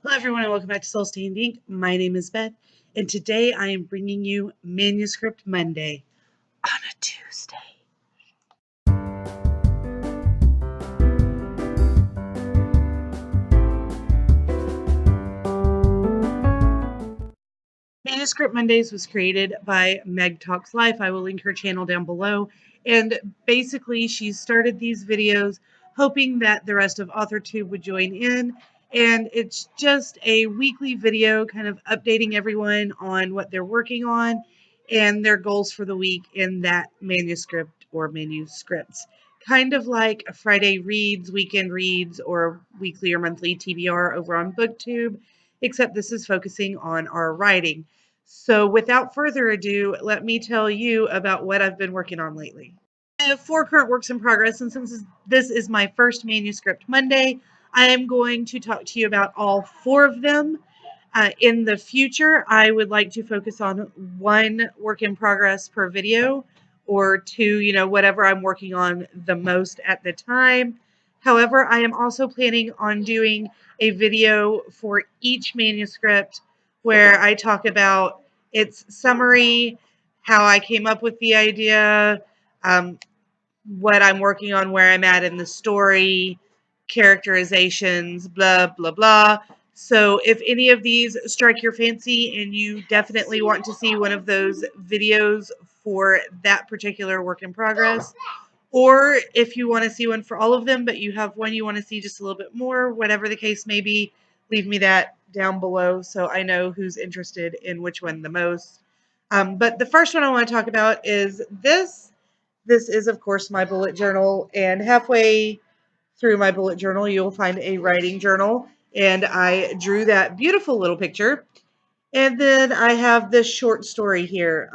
Hello everyone and welcome back to Soul Stained Ink. My name is Beth and today I am bringing you Manuscript Monday on a Tuesday. Manuscript Mondays was created by Meg Talks Life. I will link her channel down below. And basically she started these videos hoping that the rest of AuthorTube would join in. And it's just a weekly video kind of updating everyone on what they're working on and their goals for the week in that manuscript or manuscripts. Kind of like a Friday reads, weekend reads, or weekly or monthly TBR over on BookTube, except this is focusing on our writing. So without further ado, let me tell you about what I've been working on lately. I have 4 current works in progress, and since this is my first Manuscript Monday, I am going to talk to you about all 4 of them. In the future, I would like to focus on 1 work in progress per video, or 2, whatever I'm working on the most at the time. However, I am also planning on doing a video for each manuscript where I talk about its summary, how I came up with the idea, what I'm working on, where I'm at in the story, characterizations, blah, blah, blah. So if any of these strike your fancy and you definitely want to see one of those videos for that particular work in progress, or if you want to see one for all of them, but you have one you want to see just a little bit more, whatever the case may be, leave me that down below so I know who's interested in which one the most. But the first one I want to talk about is this. This is, of course, my bullet journal, and halfway through my bullet journal, you'll find a writing journal, and I drew that beautiful little picture. And then I have this short story here.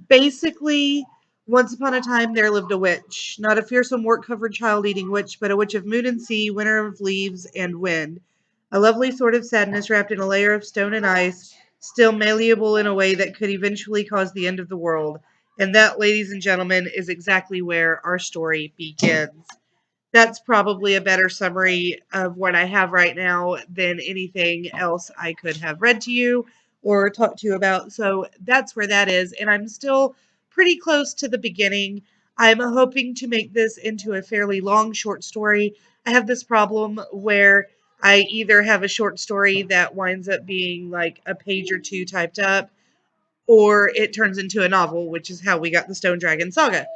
Basically, once upon a time there lived a witch, not a fearsome work-covered child-eating witch, but a witch of moon and sea, winter of leaves and wind. A lovely sort of sadness wrapped in a layer of stone and ice, still malleable in a way that could eventually cause the end of the world. And that, ladies and gentlemen, is exactly where our story begins. That's probably a better summary of what I have right now than anything else I could have read to you or talked to you about. So that's where that is. And I'm still pretty close to the beginning. I'm hoping to make this into a fairly long short story. I have this problem where I either have a short story that winds up being like a page or 2 typed up, or it turns into a novel, which is how we got the Stone Dragon Saga.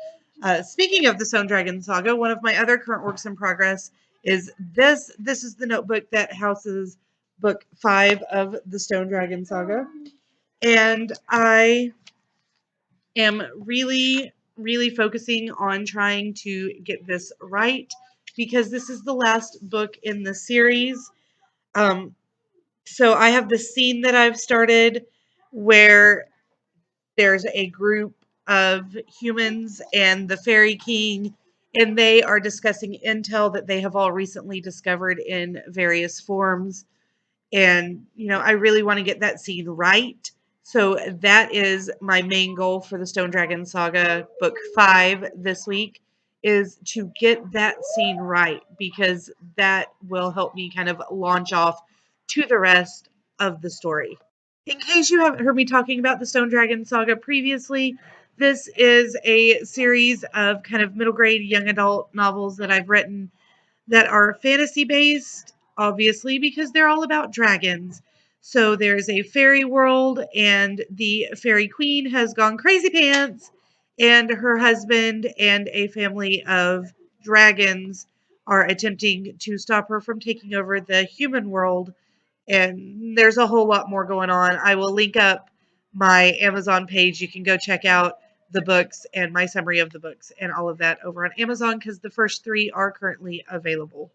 Speaking of the Stone Dragon Saga, one of my other current works in progress is this. This is the notebook that houses book 5 of the Stone Dragon Saga. And I am really focusing on trying to get this right because this is the last book in the series. So I have the scene that I've started where there's a group of humans and the Fairy King, and they are discussing intel that they have all recently discovered in various forms. And, I really want to get that scene right. So that is my main goal for the Stone Dragon Saga book 5 this week, is to get that scene right, because that will help me kind of launch off to the rest of the story. In case you haven't heard me talking about the Stone Dragon Saga previously, this is a series of kind of middle grade young adult novels that I've written that are fantasy based, obviously, because they're all about dragons. So there's a fairy world, and the fairy queen has gone crazy pants, and her husband and a family of dragons are attempting to stop her from taking over the human world. And there's a whole lot more going on. I will link up my Amazon page. You can go check out the books and my summary of the books and all of that over on Amazon, because the first 3 are currently available.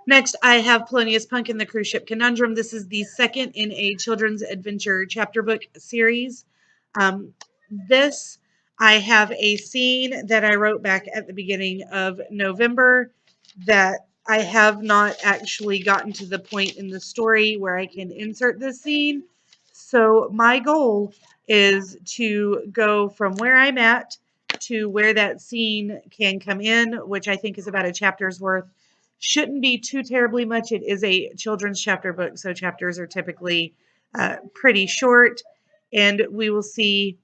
Next, I have Polonius Punk and the Cruise Ship Conundrum. This is the second in a children's adventure chapter book series. This, I have a scene that I wrote back at the beginning of November that I have not actually gotten to the point in the story where I can insert this scene. So my goal is to go from where I'm at to where that scene can come in, which I think is about a chapter's worth, Shouldn't be too terribly much. It is a children's chapter book, so chapters are typically pretty short, and we will see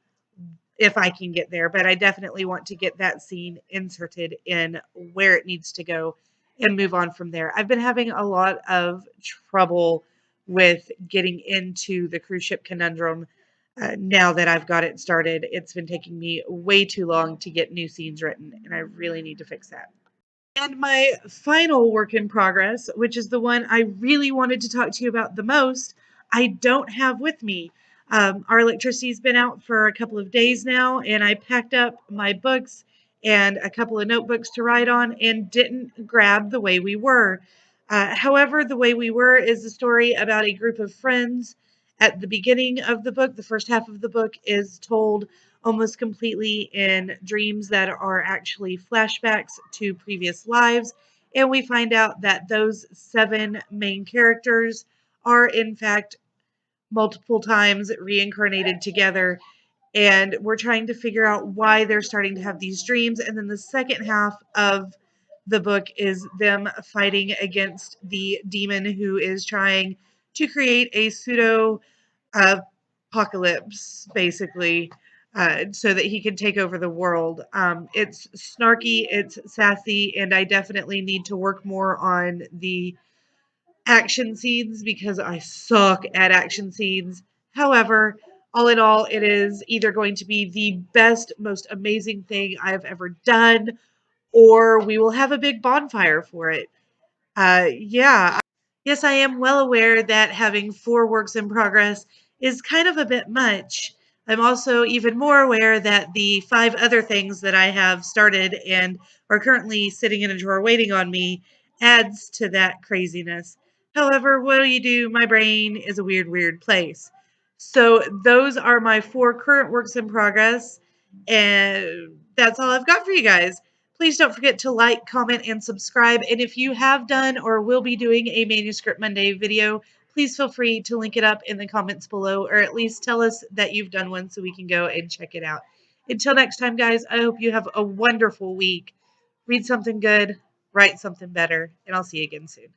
if I can get there. But I definitely want to get that scene inserted in where it needs to go and move on from there. I've been having a lot of trouble with getting into the cruise ship conundrum. Now that I've got it started, it's been taking me way too long to get new scenes written, and I really need to fix that. And my final work in progress, which is the one I really wanted to talk to you about the most, I don't have with me. Our electricity's been out for a couple of days now, and I packed up my books and a couple of notebooks to write on and didn't grab The Way We Were. However, The Way We Were is a story about a group of friends. At the beginning of the book, the first half of the book is told almost completely in dreams that are actually flashbacks to previous lives. And we find out that those 7 main characters are, in fact, multiple times reincarnated together. And we're trying to figure out why they're starting to have these dreams. And then the second half of the book is them fighting against the demon who is trying to create a pseudo apocalypse, basically, so that he can take over the world. It's snarky, it's sassy, and I definitely need to work more on the action scenes because I suck at action scenes. However, all in all, it is either going to be the best, most amazing thing I've ever done, or we will have a big bonfire for it. Yeah. Yes, I am well aware that having 4 works in progress is kind of a bit much. I'm also even more aware that the 5 other things that I have started and are currently sitting in a drawer waiting on me adds to that craziness. However, what do you do? My brain is a weird, weird place. So those are my 4 current works in progress, and that's all I've got for you guys. Please don't forget to like, comment, and subscribe. And if you have done or will be doing a Manuscript Monday video, please feel free to link it up in the comments below, or at least tell us that you've done one so we can go and check it out. Until next time, guys, I hope you have a wonderful week. Read something good, write something better, and I'll see you again soon.